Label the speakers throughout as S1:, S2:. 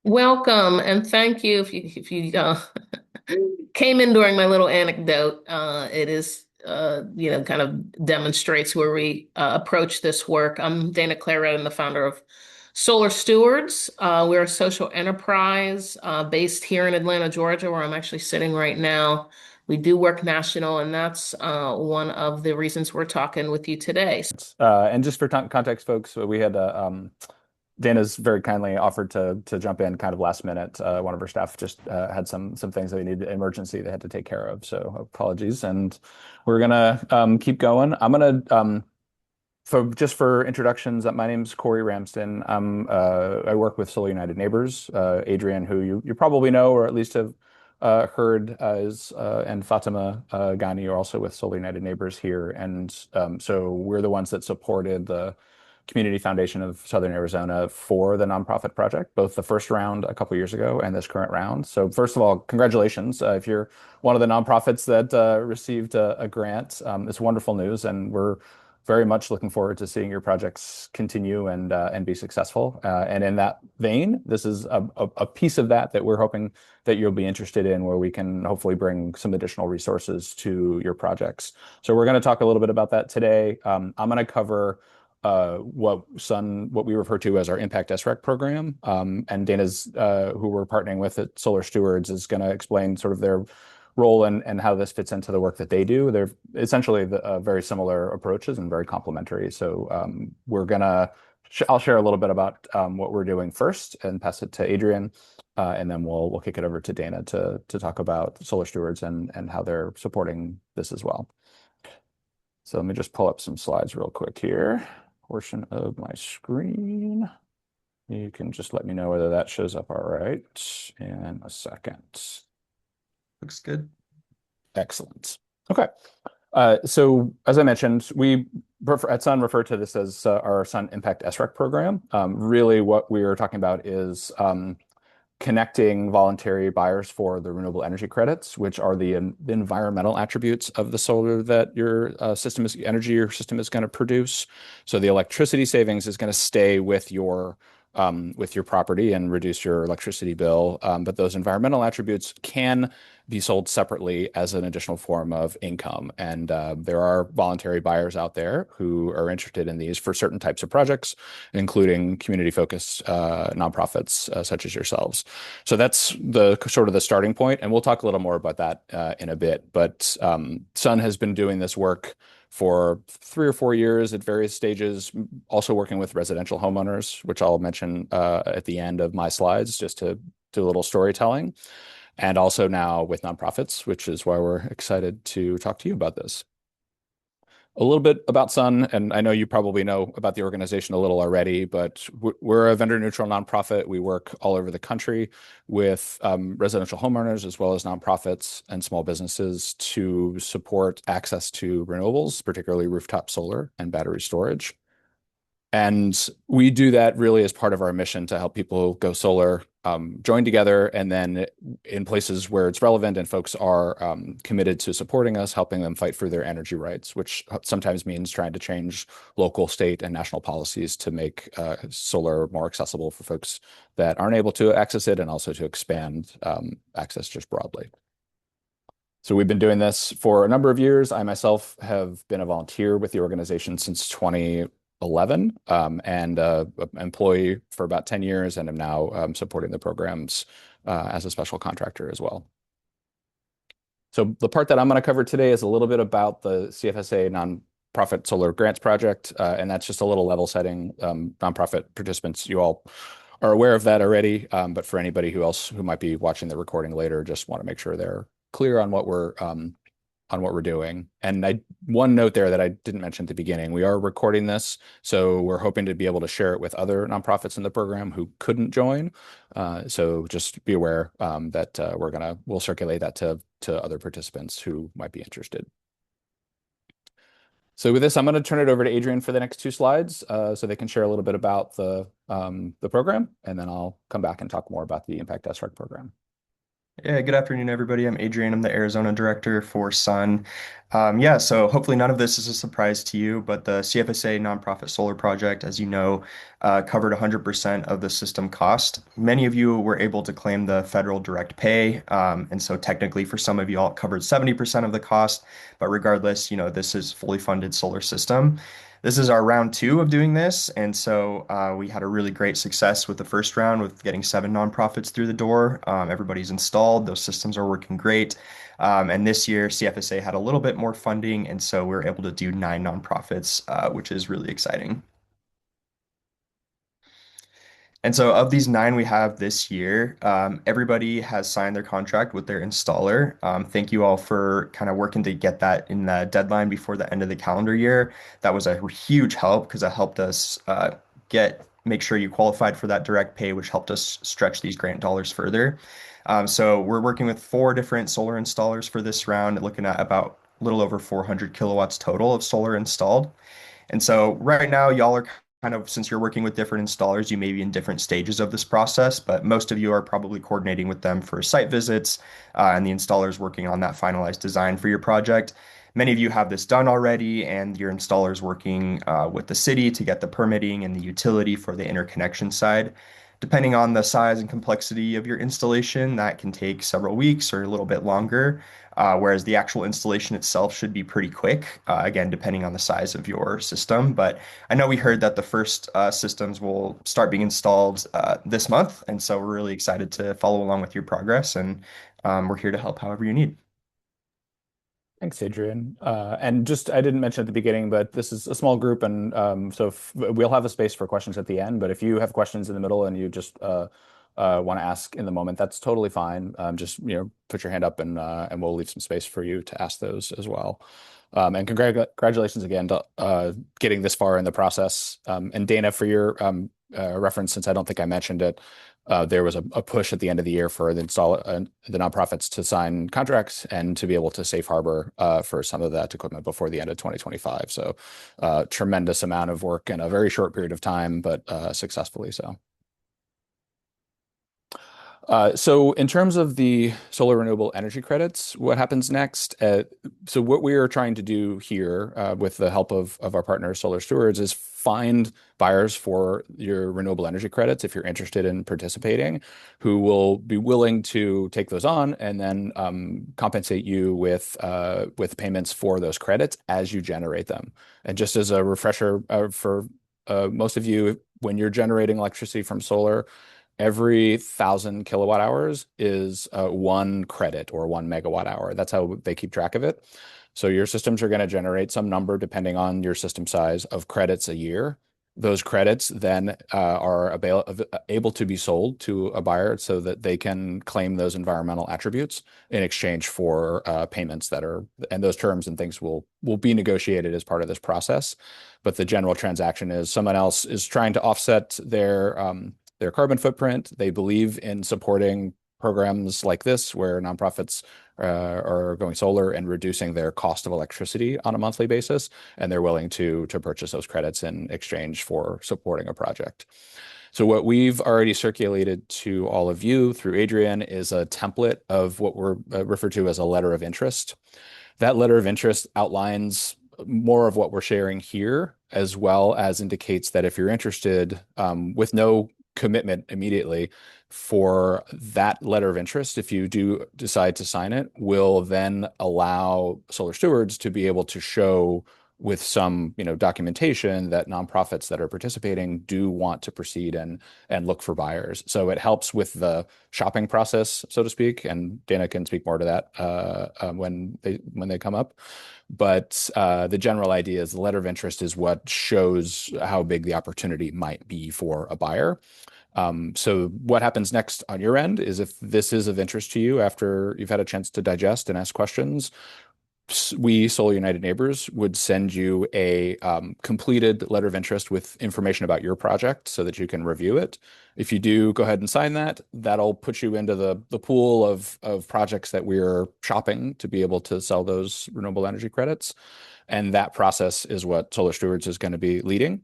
S1: Welcome and thank you if you came in during my little anecdote. It is kind of demonstrates where we approach this work. I'm Dana Claret. I'm the founder of Solar Stewards. We're a social enterprise based here in Atlanta, Georgia, where I'm actually sitting right now. We do work national, and that's one of the reasons we're talking with you today.
S2: And just for context, folks, we had Dana's very kindly offered to jump in kind of last minute. One of her staff just had some things that they needed emergency they had to take care of, so apologies. And we're gonna keep going. I'm gonna for introductions. My name's Corey Ramsden. I work with Solar United Neighbors. Adrian, who you probably know or at least have heard, is and Fatima Ghani are also with Solar United Neighbors here, and so we're the ones that supported the Community Foundation of Southern Arizona for the nonprofit project, both the first round a couple years ago and this current round. So first of all, congratulations. If you're one of the nonprofits that received a grant, it's wonderful news, and we're very much looking forward to seeing your projects continue and be successful. And in that vein, this is a piece of that we're hoping that you'll be interested in, where we can hopefully bring some additional resources to your projects. So we're going to talk a little bit about that today. I'm going to cover what we refer to as our Impact SREC program. And Dana's, who we're partnering with at Solar Stewards, is going to explain sort of their role and how this fits into the work that they do. They're essentially very similar approaches and very complementary. So I'll share a little bit about what we're doing first and pass it to Adrian. And then we'll kick it over to Dana to talk about Solar Stewards and how they're supporting this as well. So let me just pull up some slides real quick here. Portion of my screen. You can just let me know whether that shows up all right in a second.
S3: Looks good.
S2: Excellent. Okay. So as I mentioned, we at Sun refer to this as our Sun Impact SREC program. Really what we are talking about is connecting voluntary buyers for the renewable energy credits, which are the environmental attributes of the solar that your system is going to produce. So the electricity savings is going to stay with your property and reduce your electricity bill. But those environmental attributes can be sold separately as an additional form of income. And there are voluntary buyers out there who are interested in these for certain types of projects, including community-focused nonprofits such as yourselves. So that's the sort of the starting point, and we'll talk a little more about that in a bit. But Sun has been doing this work for 3 or 4 years at various stages, also working with residential homeowners, which I'll mention at the end of my slides, just to do a little storytelling, and also now with nonprofits, which is why we're excited to talk to you about this. A little bit about Sun, and I know you probably know about the organization a little already, but we're a vendor-neutral nonprofit. We work all over the country with residential homeowners as well as nonprofits and small businesses to support access to renewables, particularly rooftop solar and battery storage. And we do that really as part of our mission to help people go solar, join together, and then in places where it's relevant and folks are committed to supporting us, helping them fight for their energy rights, which sometimes means trying to change local, state, and national policies to make solar more accessible for folks that aren't able to access it, and also to expand access just broadly. So we've been doing this for a number of years. I myself have been a volunteer with the organization since 2011, and an employee for about 10 years, and am now supporting the programs as a special contractor as well. So the part that I'm going to cover today is a little bit about the CFSA Nonprofit Solar Grants Project, and that's just a little level setting. Nonprofit participants, you all are aware of that already, but for anybody who might be watching the recording later, just want to make sure they're clear on what we're doing. And one note there that I didn't mention at the beginning, we are recording this, so we're hoping to be able to share it with other nonprofits in the program who couldn't join. So just be aware that we'll circulate that to other participants who might be interested. So with this, I'm going to turn it over to Adrian for the next 2 slides, so they can share a little bit about the program, and then I'll come back and talk more about the Impact SREC program.
S3: Yeah, good afternoon, everybody. I'm Adrian. I'm the Arizona director for Sun. Yeah, so hopefully none of this is a surprise to you, but the CFSA nonprofit solar project, as you know, covered 100% of the system cost. Many of you were able to claim the federal direct pay, and so technically for some of you all it covered 70% of the cost, but regardless, this is fully funded solar system. This is our round two of doing this, and so we had a really great success with the first round with getting 7 nonprofits through the door. Everybody's installed; those systems are working great. And this year, CFSA had a little bit more funding, and so we're able to do 9 nonprofits, which is really exciting. And so, of these 9 we have this year, everybody has signed their contract with their installer. Thank you all for kind of working to get that in the deadline before the end of the calendar year. That was a huge help because it helped us make sure you qualified for that direct pay, which helped us stretch these grant dollars further. So, we're working with 4 different solar installers for this round, looking at about a little over 400 kilowatts total of solar installed. And so right now, y'all are kind of, since you're working with different installers, you may be in different stages of this process, but most of you are probably coordinating with them for site visits, and the installer's working on that finalized design for your project. Many of you have this done already, and your installer's working with the city to get the permitting and the utility for the interconnection side. Depending on the size and complexity of your installation, that can take several weeks or a little bit longer, whereas the actual installation itself should be pretty quick, again, depending on the size of your system. But I know we heard that the first systems will start being installed this month, and so we're really excited to follow along with your progress, and we're here to help however you need.
S2: Thanks, Adrian. And just, I didn't mention at the beginning, but this is a small group, and so if, we'll have a space for questions at the end. But if you have questions in the middle and you just want to ask in the moment, that's totally fine. Just put your hand up, and we'll leave some space for you to ask those as well. And congratulations again to getting this far in the process. And Dana, for your reference, since I don't think I mentioned it, there was a push at the end of the year for the nonprofits to sign contracts and to be able to safe harbor for some of that equipment before the end of 2025. So tremendous amount of work in a very short period of time, but successfully so. So in terms of the solar renewable energy credits, what happens next? So what we are trying to do here, with the help of our partner Solar Stewards, is find buyers for your renewable energy credits if you're interested in participating, who will be willing to take those on and then compensate you with payments for those credits as you generate them. And just as a refresher for most of you, when you're generating electricity from solar, every 1,000 kilowatt hours is 1 credit or 1 megawatt hour. That's how they keep track of it. So your systems are going to generate some number, depending on your system size, of credits a year. Those credits then are able to be sold to a buyer so that they can claim those environmental attributes in exchange for payments and those terms and things will be negotiated as part of this process. But the general transaction is someone else is trying to offset their carbon footprint. They believe in supporting programs like this, where nonprofits are going solar and reducing their cost of electricity on a monthly basis, and they're willing to purchase those credits in exchange for supporting a project. So what we've already circulated to all of you through Adrian is a template of what we're referred to as a letter of interest. That letter of interest outlines more of what we're sharing here, as well as indicates that if you're interested, with no commitment immediately, for that letter of interest, if you do decide to sign it, will then allow Solar Stewards to be able to show with some documentation that nonprofits that are participating do want to proceed and look for buyers. So it helps with the shopping process, so to speak, and Dana can speak more to that when they come up. But the general idea is the letter of interest is what shows how big the opportunity might be for a buyer. So what happens next on your end is, if this is of interest to you after you've had a chance to digest and ask questions, we, Solar United Neighbors, would send you a completed letter of interest with information about your project so that you can review it. If you do go ahead and sign that, that'll put you into the pool of projects that we're shopping to be able to sell those renewable energy credits. And that process is what Solar Stewards is going to be leading.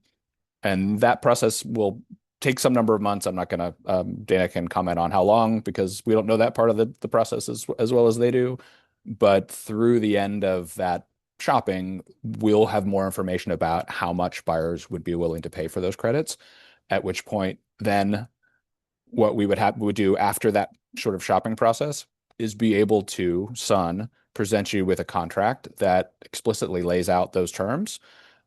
S2: And that process will take some number of months. I'm not going to, Dana can comment on how long because we don't know that part of the process as well as they do. But through the end of that shopping, we'll have more information about how much buyers would be willing to pay for those credits, at which point then what we would do after that sort of shopping process is be able to, Sun, present you with a contract that explicitly lays out those terms,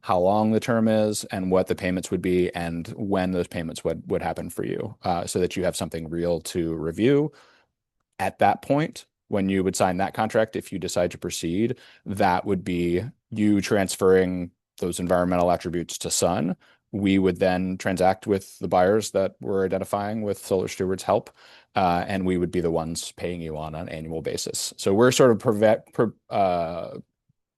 S2: how long the term is, and what the payments would be, and when those payments would happen for you, so that you have something real to review. At that point, when you would sign that contract, if you decide to proceed, that would be you transferring those environmental attributes to Sun. We would then transact with the buyers that we're identifying with Solar Stewards' help, and we would be the ones paying you on an annual basis. So we're sort of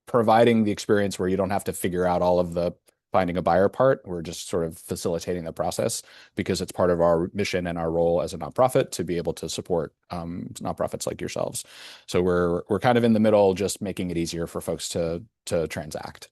S2: providing the experience where you don't have to figure out all of the finding a buyer part. We're just sort of facilitating the process because it's part of our mission and our role as a nonprofit to be able to support nonprofits like yourselves. So we're kind of in the middle, just making it easier for folks to transact.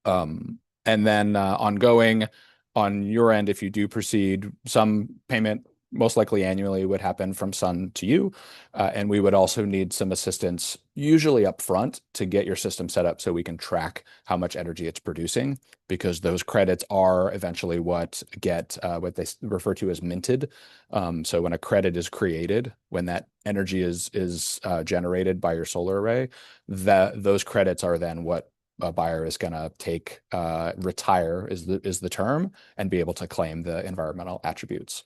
S2: And then ongoing on your end, if you do proceed, some payment most likely annually would happen from Sun to you. And we would also need some assistance, usually up front, to get your system set up so we can track how much energy it's producing, because those credits are eventually what get what they refer to as minted. So when a credit is created, when that energy is generated by your solar array, those credits are then what a buyer is going to take, retire is the term, and be able to claim the environmental attributes.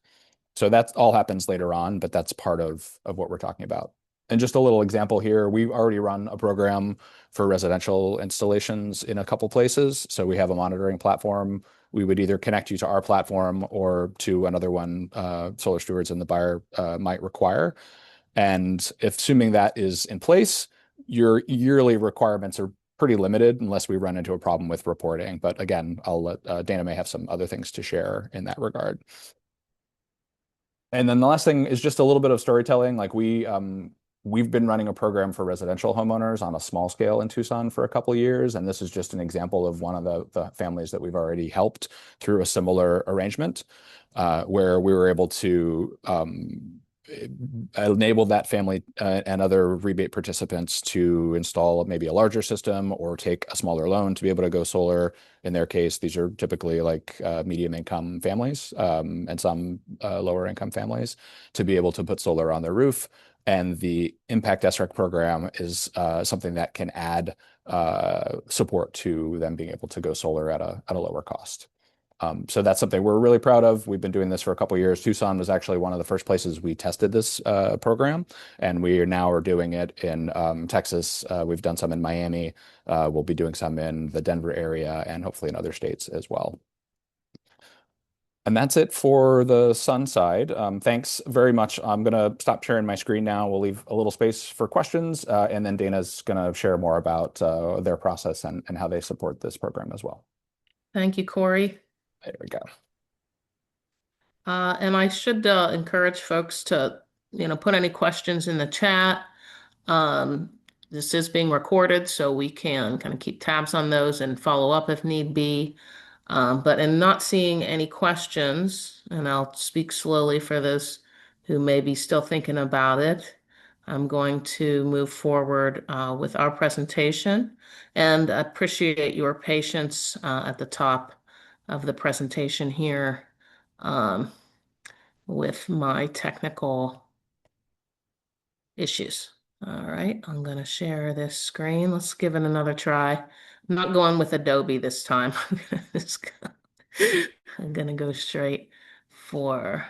S2: So that all happens later on, but that's part of what we're talking about. And just a little example here, we've already run a program for residential installations in a couple places. So we have a monitoring platform. We would either connect you to our platform or to another one Solar Stewards and the buyer might require. And if assuming that is in place, your yearly requirements are pretty limited unless we run into a problem with reporting. But again, I'll let Dana may have some other things to share in that regard. And then the last thing is just a little bit of storytelling. Like we've been running a program for residential homeowners on a small scale in Tucson for a couple of years, and this is just an example of one of the families that we've already helped through a similar arrangement, where we were able to enable that family and other rebate participants to install maybe a larger system or take a smaller loan to be able to go solar. In their case, these are typically like medium income families and some lower income families to be able to put solar on their roof. And the Impact SREC program is something that can add support to them being able to go solar at a lower cost. So that's something we're really proud of. We've been doing this for a couple of years. Tucson was actually one of the first places we tested this program, and we are doing it in Texas. We've done some in Miami. We'll be doing some in the Denver area and hopefully in other states as well. And that's it for the Sun side. Thanks very much. I'm going to stop sharing my screen now. We'll leave a little space for questions, and then Dana's going to share more about their process and how they support this program as well.
S1: Thank you, Corey.
S2: There we go.
S1: And I should encourage folks to, put any questions in the chat. This is being recorded, so we can kind of keep tabs on those and follow up if need be. But in not seeing any questions, and I'll speak slowly for those who may be still thinking about it, I'm going to move forward with our presentation, and appreciate your patience at the top of the presentation here with my technical issues. All right, I'm going to share this screen. Let's give it another try. I'm not going with Adobe this time. I'm going to go straight for...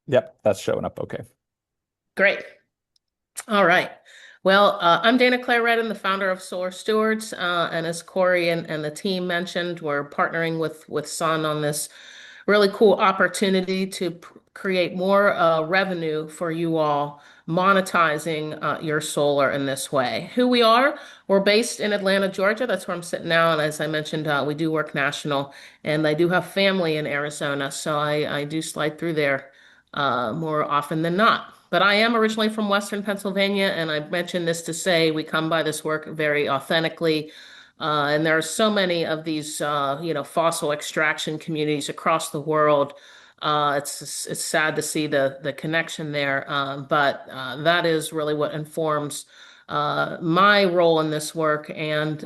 S2: Yep, that's showing up okay.
S1: Great. All right. Well, I'm Dana Claire-Redden, the founder of Solar Stewards. And as Corey and the team mentioned, we're partnering with Sun on this really cool opportunity to create more revenue for you all, monetizing your solar in this way. Who we are, we're based in Atlanta, Georgia. That's where I'm sitting now. And as I mentioned, we do work national, and I do have family in Arizona. So I do slide through there more often than not. But I am originally from Western Pennsylvania, and I mentioned this to say we come by this work very authentically. And there are so many of these, fossil extraction communities across the world. It's sad to see the connection there, but that is really what informs my role in this work and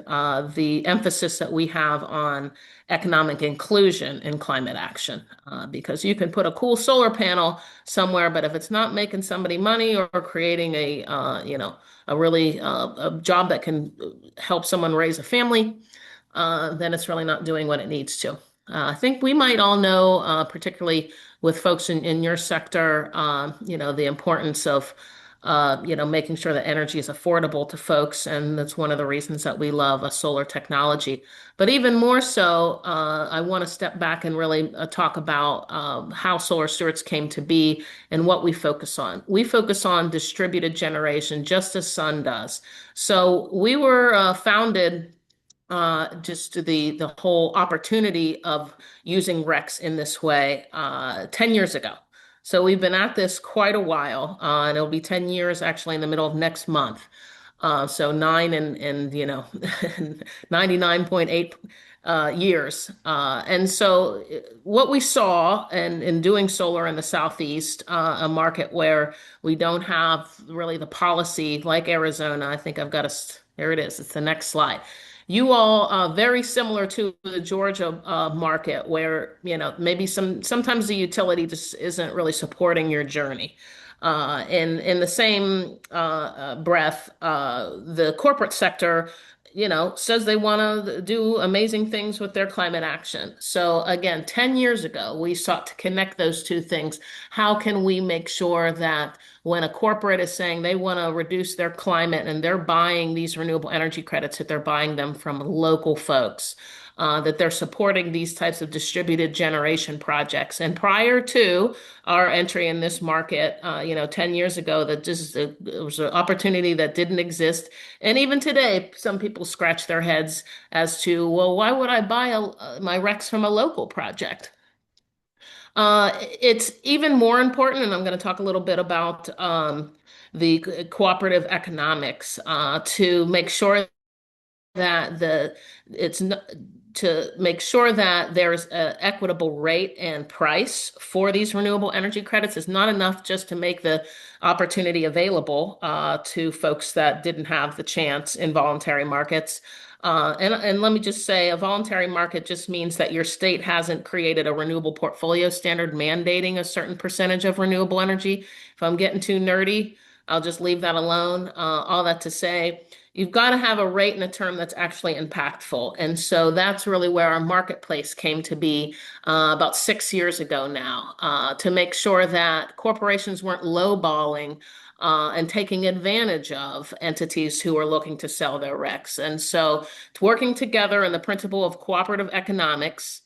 S1: the emphasis that we have on economic inclusion in climate action. Because you can put a cool solar panel somewhere, but if it's not making somebody money or creating a really a job that can help someone raise a family, then it's really not doing what it needs to. I think we might all know, particularly with folks in your sector, the importance of, making sure that energy is affordable to folks. And that's one of the reasons that we love solar technology. But even more so, I want to step back and really talk about how Solar Stewards came to be and what we focus on. We focus on distributed generation, just as Sun does. So we were founded just to the whole opportunity of using Rex in this way 10 years ago. So we've been at this quite a while, and it'll be 10 years actually in the middle of next month. So nine and 99.8 years. And so what we saw in doing solar in the Southeast, a market where we don't have really the policy like Arizona. I think I've got there it is. It's the next slide. You all very similar to the Georgia market, where maybe sometimes the utility just isn't really supporting your journey. In the same breath, the corporate sector, says they want to do amazing things with their climate action. So again, 10 years ago, we sought to connect those two things. How can we make sure that when a corporate is saying they want to reduce their climate and they're buying these renewable energy credits, that they're buying them from local folks, that they're supporting these types of distributed generation projects. And prior to our entry in this market, 10 years ago, it was an opportunity that didn't exist. And even today, some people scratch their heads as to, well, why would I buy my RECs from a local project? It's even more important, and I'm going to talk a little bit about the cooperative economics to make sure that to make sure that there's an equitable rate and price for these renewable energy credits. It's not enough just to make the opportunity available to folks that didn't have the chance in voluntary markets. And let me just say, a voluntary market just means that your state hasn't created a renewable portfolio standard mandating a certain percentage of renewable energy. If I'm getting too nerdy, I'll just leave that alone. All that to say, you've got to have a rate and a term that's actually impactful. And so that's really where our marketplace came to be about 6 years ago now, to make sure that corporations weren't lowballing and taking advantage of entities who are looking to sell their RECs. And so it's working together in the principle of cooperative economics.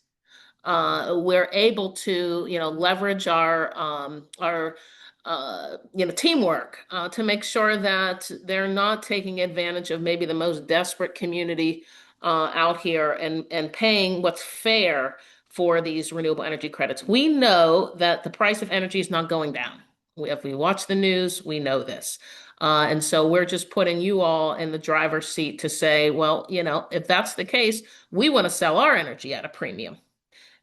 S1: We're able to, leverage our teamwork to make sure that they're not taking advantage of maybe the most desperate community out here and paying what's fair for these renewable energy credits. We know that the price of energy is not going down. If we watch the news, we know this. And so we're just putting you all in the driver's seat to say, well, if that's the case, we want to sell our energy at a premium.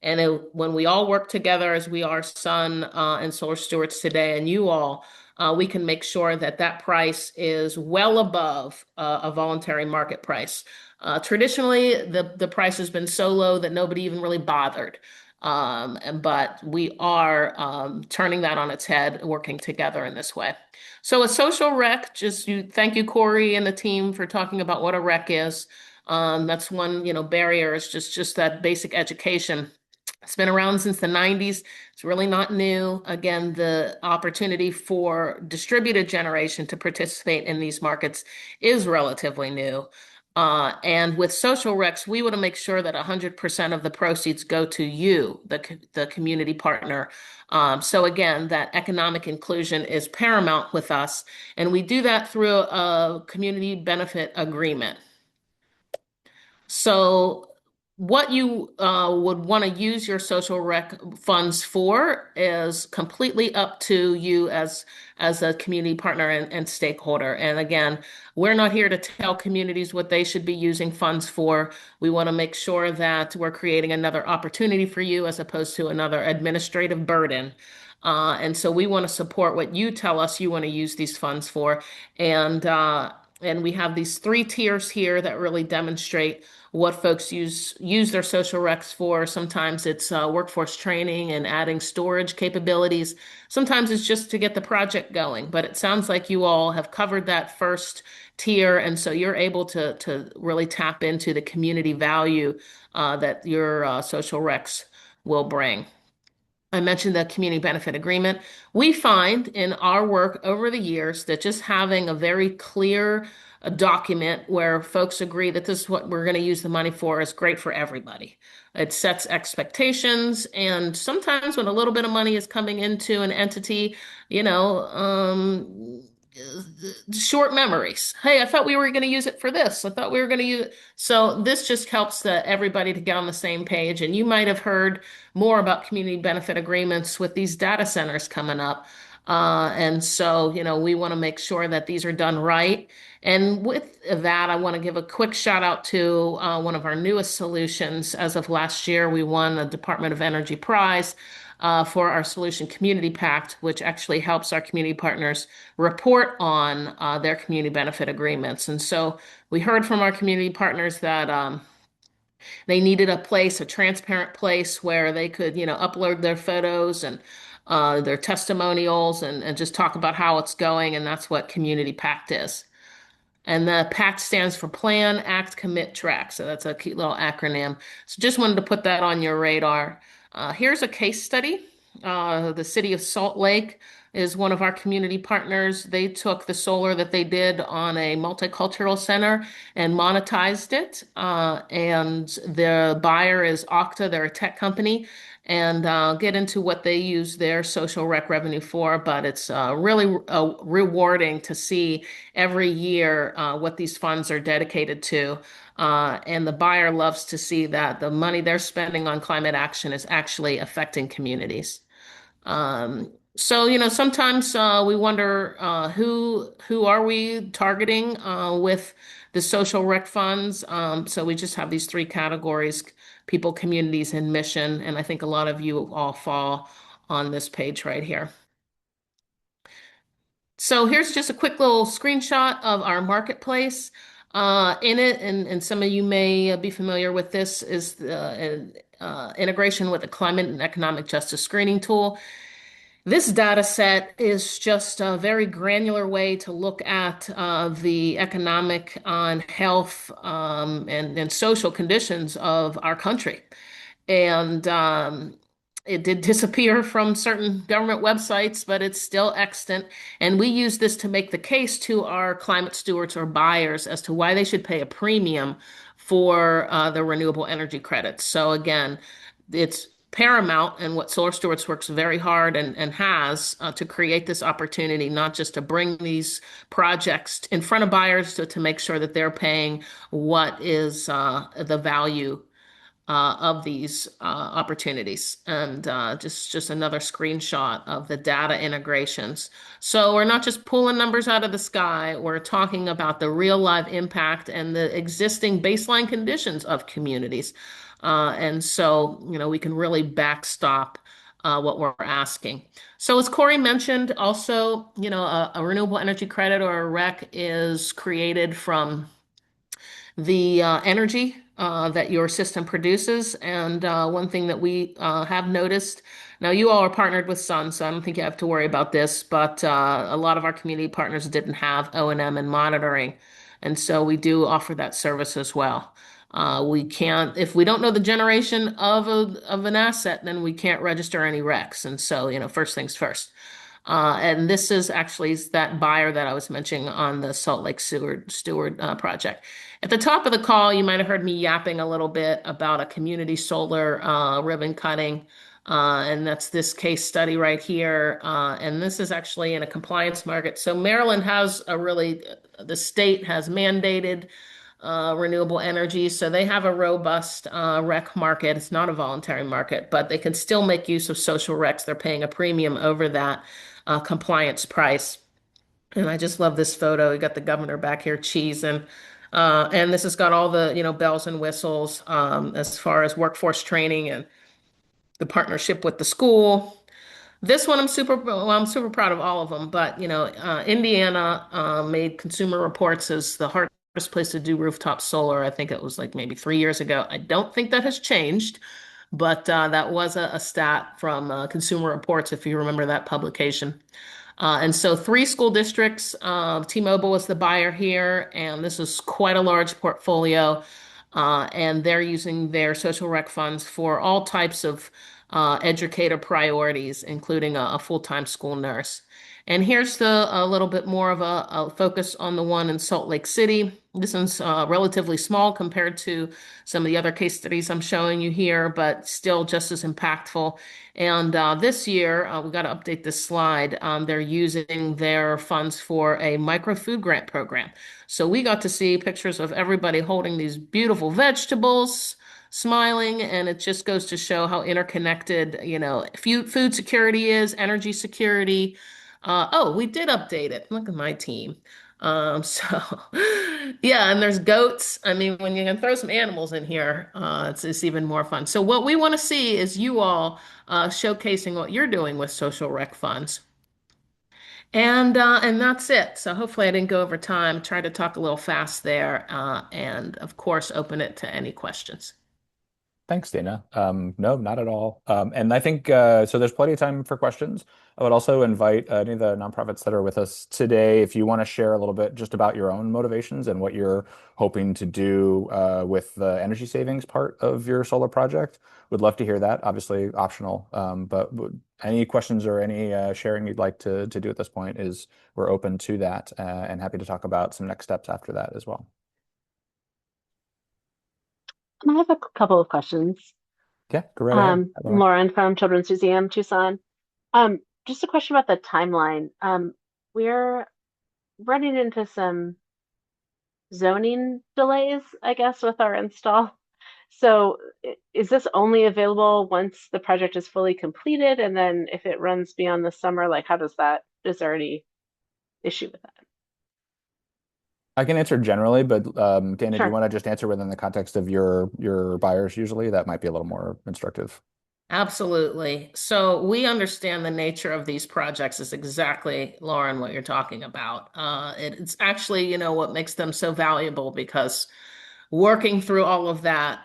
S1: And when we all work together as we are Sun and Solar Stewards today, and you all, we can make sure that that price is well above a voluntary market price. Traditionally, the price has been so low that nobody even really bothered. But we are turning that on its head, working together in this way. So a social rec, thank you, Corey and the team, for talking about what a rec is. That's one, barrier is just that basic education. It's been around since the 90s. It's really not new. Again, the opportunity for distributed generation to participate in these markets is relatively new. And with social recs, we want to make sure that 100% of the proceeds go to you, the community partner. So again, that economic inclusion is paramount with us. And we do that through a community benefit agreement. So what you would want to use your social rec funds for is completely up to you as a community partner and stakeholder. And again, we're not here to tell communities what they should be using funds for. We want to make sure that we're creating another opportunity for you as opposed to another administrative burden. And so we want to support what you tell us you want to use these funds for. And we have these three tiers here that really demonstrate what folks use their social recs for. Sometimes it's workforce training and adding storage capabilities. Sometimes it's just to get the project going. But it sounds like you all have covered that first tier, and so you're able to really tap into the community value that your social recs will bring. I mentioned the community benefit agreement. We find in our work over the years that just having a very clear document where folks agree that this is what we're going to use the money for is great for everybody. It sets expectations, and sometimes when a little bit of money is coming into an entity, you know, short memories. Hey, I thought we were going to use it for this. I thought we were going to use it. So this just helps everybody to get on the same page. And you might have heard more about community benefit agreements with these data centers coming up. And so, we want to make sure that these are done right. And with that, I want to give a quick shout out to one of our newest solutions. As of last year, we won a Department of Energy prize for our solution Community Pact, which actually helps our community partners report on their community benefit agreements. And so we heard from our community partners that they needed a place, a transparent place where they could, upload their photos and their testimonials and just talk about how it's going. And that's what Community Pact is. And the PACT stands for Plan, Act, Commit, Track. So that's a cute little acronym. So just wanted to put that on your radar. Here's a case study. The city of Salt Lake is one of our community partners. They took the solar that they did on a multicultural center and monetized it. And the buyer is Okta, they're a tech company. And I'll get into what they use their social rec revenue for, but it's really rewarding to see every year what these funds are dedicated to. And the buyer loves to see that the money they're spending on climate action is actually affecting communities. So, sometimes we wonder who are we targeting with the social rec funds. So we just have these three categories: people, communities, and mission. And I think a lot of you all fall on this page right here. So here's just a quick little screenshot of our marketplace. In it, and some of you may be familiar with this, is the integration with the climate and economic justice screening tool. This data set is just a very granular way to look at the economic and health and social conditions of our country. And it did disappear from certain government websites, but it's still extant. And we use this to make the case to our climate stewards or buyers as to why they should pay a premium for the renewable energy credits. So again, it's paramount and what Solar Stewards works very hard and has to create this opportunity, not just to bring these projects in front of buyers to make sure that they're paying what is the value of these opportunities. And just another screenshot of the data integrations. So we're not just pulling numbers out of the sky, we're talking about the real live impact and the existing baseline conditions of communities. And so, we can really backstop what we're asking. So as Corey mentioned, also, a renewable energy credit or a REC is created from the energy that your system produces. And one thing that we have noticed, now you all are partnered with Sun, so I don't think you have to worry about this, but a lot of our community partners didn't have O&M and monitoring. And so we do offer that service as well. We can't, if we don't know the generation of an asset, then we can't register any RECs. And so, first things first. And this is actually that buyer that I was mentioning on the Salt Lake Steward project. At the top of the call, you might have heard me yapping a little bit about a community solar ribbon cutting. And that's this case study right here. And this is actually in a compliance market. So Maryland has the state has mandated renewable energy. So they have a robust rec market. It's not a voluntary market, but they can still make use of social recs. They're paying a premium over that compliance price. And I just love this photo. You got the governor back here cheesing. And this has got all the, bells and whistles as far as workforce training and the partnership with the school. This one I'm super proud of all of them, but Indiana made Consumer Reports as the hardest place to do rooftop solar. I think it was like maybe 3 years ago. I don't think that has changed, but that was a stat from Consumer Reports, if you remember that publication. And so three school districts, T-Mobile is the buyer here, and this is quite a large portfolio. And they're using their social rec funds for all types of educator priorities, including a full-time school nurse. And here's a little bit more of a focus on the one in Salt Lake City. This one's relatively small compared to some of the other case studies I'm showing you here, but still just as impactful. And this year, we got to update this slide. They're using their funds for a micro food grant program. So we got to see pictures of everybody holding these beautiful vegetables, smiling, and it just goes to show how interconnected, food security is, energy security. Oh, we did update it. Look at my team. So yeah, and there's goats. I mean, when you can throw some animals in here, it's even more fun. So what we want to see is you all showcasing what you're doing with social rec funds. And that's it. So hopefully I didn't go over time. Try to talk a little fast there, and of course open it to any questions.
S2: Thanks, Dana. No, not at all. And I think so there's plenty of time for questions. I would also invite any of the nonprofits that are with us today, if you want to share a little bit just about your own motivations and what you're hoping to do with the energy savings part of your solar project. Would love to hear that. Obviously optional, but any questions or any sharing you'd like to do at this point is we're open to that and happy to talk about some next steps after that as well.
S4: I have a couple of questions.
S2: Yeah, go right ahead, Lauren.
S4: Lauren from Children's Museum, Tucson. Just a question about the timeline. We're running into some zoning delays, I guess, with our install. So is this only available once the project is fully completed? And then if it runs beyond the summer, like how does that, is there any issue with that?
S2: I can answer generally, but Dana, do you
S4: Sure.
S2: want to just answer within the context of your buyers usually? That might be a little more instructive.
S1: Absolutely. So we understand the nature of these projects is exactly, Lauren, what you're talking about. It's actually, what makes them so valuable because working through all of that,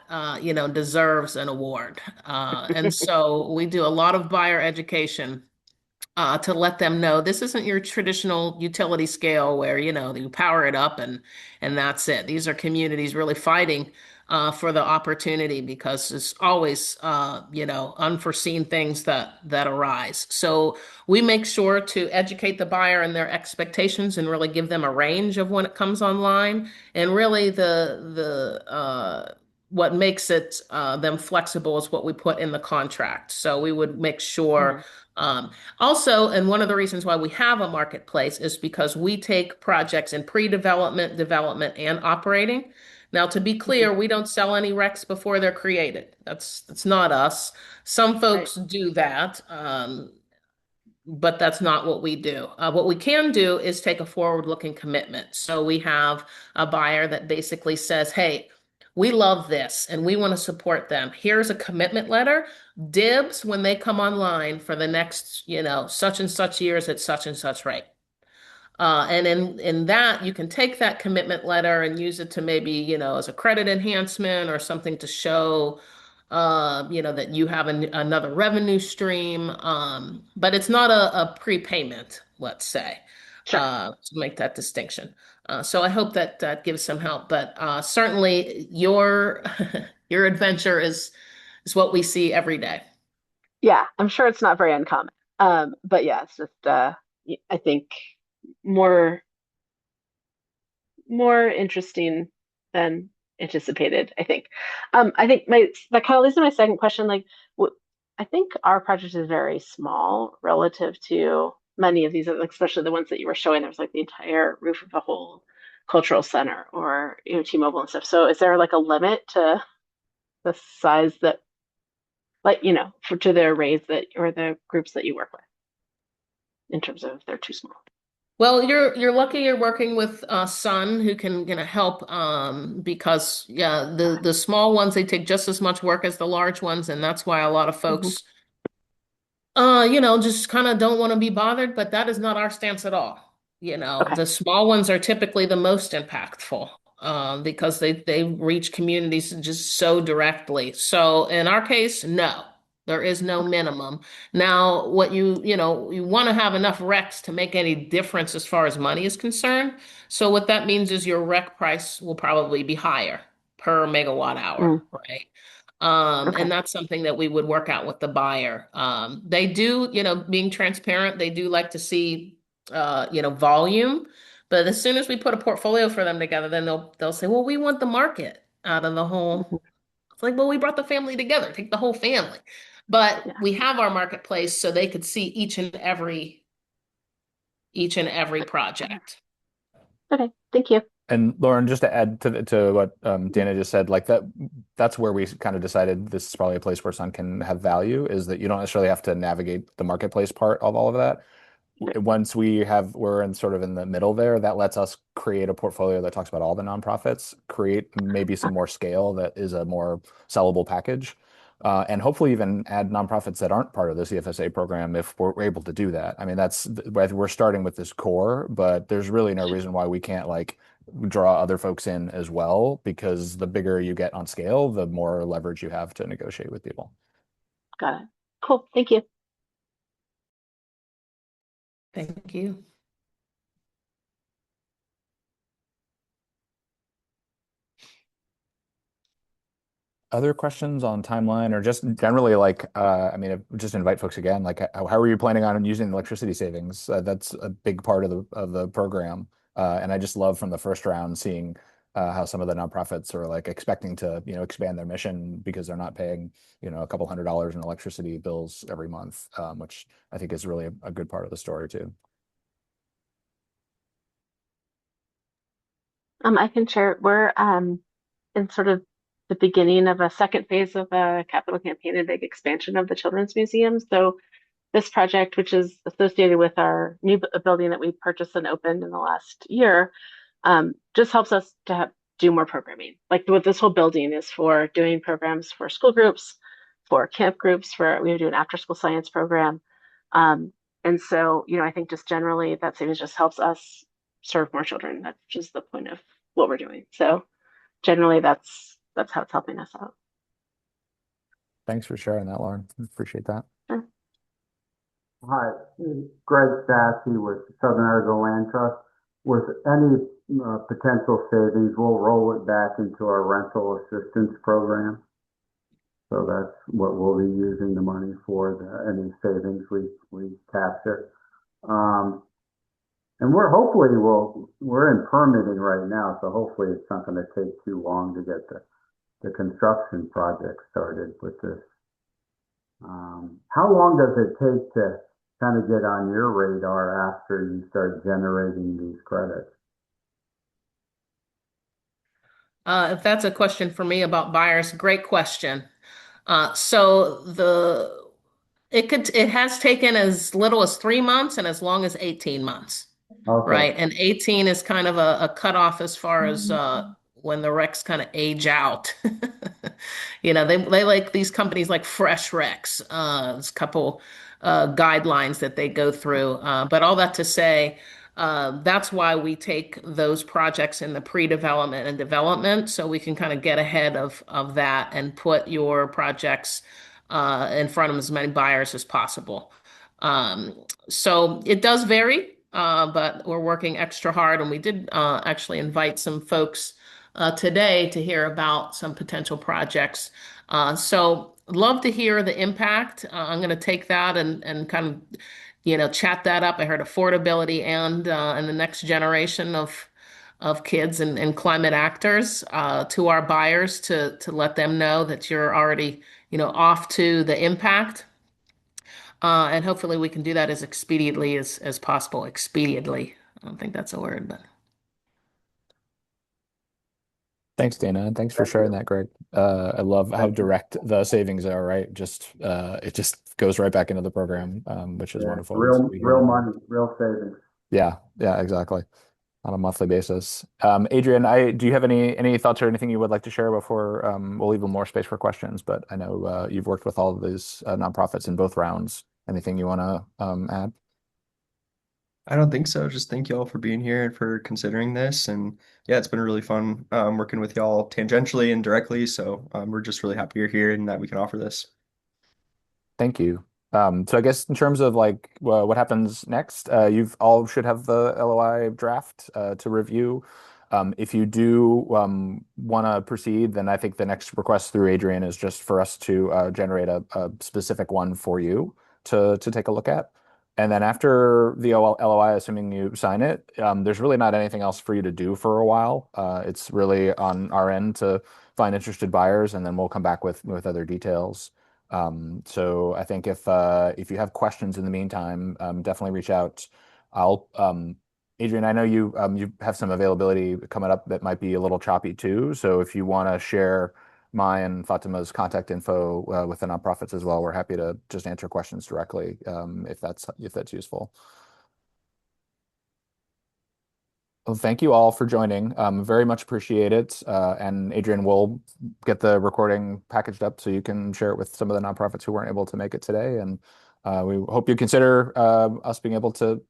S1: deserves an award. And so we do a lot of buyer education to let them know this isn't your traditional utility scale where you power it up and that's it. These are communities really fighting for the opportunity because there's always unforeseen things that arise. So we make sure to educate the buyer and their expectations and really give them a range of when it comes online. And really the what makes it them flexible is what we put in the contract. So we would make sure.
S4: Mhm.
S1: Also, and one of the reasons why we have a marketplace is because we take projects in pre-development, development, and operating. Now, to be clear,
S4: Mhm.
S1: we don't sell any RECs before they're created. That's not us. Some
S4: Right.
S1: folks do that, but that's not what we do. What we can do is take a forward-looking commitment. So we have a buyer that basically says, hey, we love this and we want to support them. Here's a commitment letter, dibs when they come online for the next, such and such years at such and such rate. And in that, you can take that commitment letter and use it to maybe, as a credit enhancement or something to show, that you have another revenue stream. But it's not a prepayment, let's say,
S4: Sure.
S1: to make that distinction. So I hope that that gives some help. But certainly your your adventure is what we see every day.
S4: Yeah, I'm sure it's not very uncommon. But yeah, it's just I think more more interesting than anticipated, I think. I think my that kind of leads to my second question. Like, I think our project is very small relative to many of these, like, especially the ones that you were showing. There was like the entire roof of a whole cultural center or T-Mobile and stuff. So is there like a limit to the size that like for to the arrays that or the groups that you work with in terms of they're too small?
S1: Well, you're lucky you're working with a son who can gonna help because yeah,
S4: Okay.
S1: the small ones they take just as much work as the large ones, and that's why a lot of
S4: Hmm.
S1: folks just kind of don't want to be bothered, but that is not our stance at all.
S4: Okay.
S1: The small ones are typically the most impactful, because they reach communities just so directly. So in our case, no, there is no
S4: Okay.
S1: minimum. Now, what you want to have enough recs to make any difference as far as money is concerned. So what that means is your rec price will probably be higher per megawatt hour,
S4: Mm,
S1: right? And
S4: okay.
S1: that's something that we would work out with the buyer. They do, being transparent, they do like to see, volume. But as soon as we put a portfolio for them together, then they'll say, "Well, we want the market out of the whole."
S4: Hmm.
S1: It's like, "Well, we brought the family together, take the whole family." But
S4: Yeah.
S1: we have our marketplace so they could see each and every project.
S4: Okay. Thank you.
S2: And Lauren, just to add to what Dana just said, like that's where we kind of decided this is probably a place where Sun can have value, is that you don't necessarily have to navigate the marketplace part of all of that.
S4: Yeah.
S2: Once we're in sort of in the middle there, that lets us create a portfolio that talks about all the nonprofits, create maybe some more scale that is a more sellable package, and hopefully even add nonprofits that aren't part of the CFSA program if we're able to do that. I mean, we're starting with this core, but there's really no reason why we can't like draw other folks in as well, because the bigger you get on scale, the more leverage you have to negotiate with people.
S4: Got it. Cool. Thank you.
S1: Thank you.
S2: Other questions on timeline or just generally like I mean just invite folks again, like how are you planning on using the electricity savings? That's a big part of the program. And I just love from the first round seeing how some of the nonprofits are like expecting to, expand their mission because they're not paying, a couple $100 in electricity bills every month, which I think is really a good part of the story too.
S4: I can share. We're in sort of the beginning of a second phase of a capital campaign and big expansion of the Children's Museum. So this project, which is associated with our new building that we purchased and opened in the last year, just helps us to do more programming. Like what this whole building is for doing programs for school groups, for camp groups, for we do an after school science program. Um, and so, I think just generally that savings just helps us serve more children. That's just the point of what we're doing. So generally that's how it's helping us out.
S2: Thanks for sharing that, Lauren. Appreciate that.
S4: Sure.
S5: Hi, Greg Sassy with Southern Arizona Land Trust. With any potential savings, we'll roll it back into our rental assistance program. So that's what we'll be using the money for, any savings we capture. Um, and we're in permitting right now, so hopefully it's not going to take too long to get the construction project started with this. How long does it take to kind of get on your radar after you start generating these credits?
S1: If that's a question for me about buyers, great question. So it has taken as little as 3 months and as long as 18 months,
S5: Okay.
S1: right? And 18 is kind of a cutoff as far as when the recs kind of age out. They like these companies like Fresh Recs. There's a couple guidelines that they go through. But all that to say, that's why we take those projects in the pre-development and development, so we can kind of get ahead of that and put your projects in front of as many buyers as possible. So it does vary, but we're working extra hard, and we did actually invite some folks today to hear about some potential projects. So love to hear the impact. I'm going to take that and kind of, chat that up. I heard affordability and the next generation of kids and climate actors to our buyers to let them know that you're already, off to the impact. And hopefully we can do that as expediently as possible. Expediently. I don't think that's a word, but
S2: Thanks, Dana, and thanks for
S5: Thank
S2: sharing
S5: you.
S2: that, Greg. I love how
S5: Thank you.
S2: direct the savings are, right? Just it just goes right back into the program, which is
S5: Yeah,
S2: wonderful. And so
S5: real,
S2: we hear
S5: real
S2: that.
S5: money, real savings.
S2: Yeah, yeah, exactly. On a monthly basis. Adrian, do you have any thoughts or anything you would like to share before we'll leave more space for questions? But I know you've worked with all of these nonprofits in both rounds. Anything you want to add?
S3: I don't think so. Just thank you all for being here and for considering this. And yeah, it's been really fun working with y'all tangentially and directly. So we're just really happy you're here and that we can offer this.
S2: Thank you. So I guess in terms of like what happens next, you've all should have the LOI draft to review. If you do want to proceed, then I think the next request through Adrian is just for us to generate a specific one for you to take a look at. And then after the LOI, assuming you sign it, there's really not anything else for you to do for a while. It's really on our end to find interested buyers, and then we'll come back with other details. So I think if you have questions in the meantime, definitely reach out. I'll Adrian, I know you have some availability coming up that might be a little choppy too. So if you want to share my and Fatima's contact info with the nonprofits as well, we're happy to just answer questions directly if that's useful. Well, thank you all for joining. Very much appreciate it. And Adrian, will get the recording packaged up so you can share it with some of the nonprofits who weren't able to make it today. And we hope you consider us being able to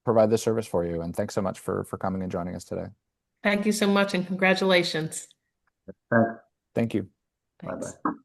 S2: provide this service for you. And thanks so much for coming and joining us today.
S1: Thank you so much and congratulations.
S5: Thanks.
S2: Thank you.
S1: Thanks.
S5: Bye-bye.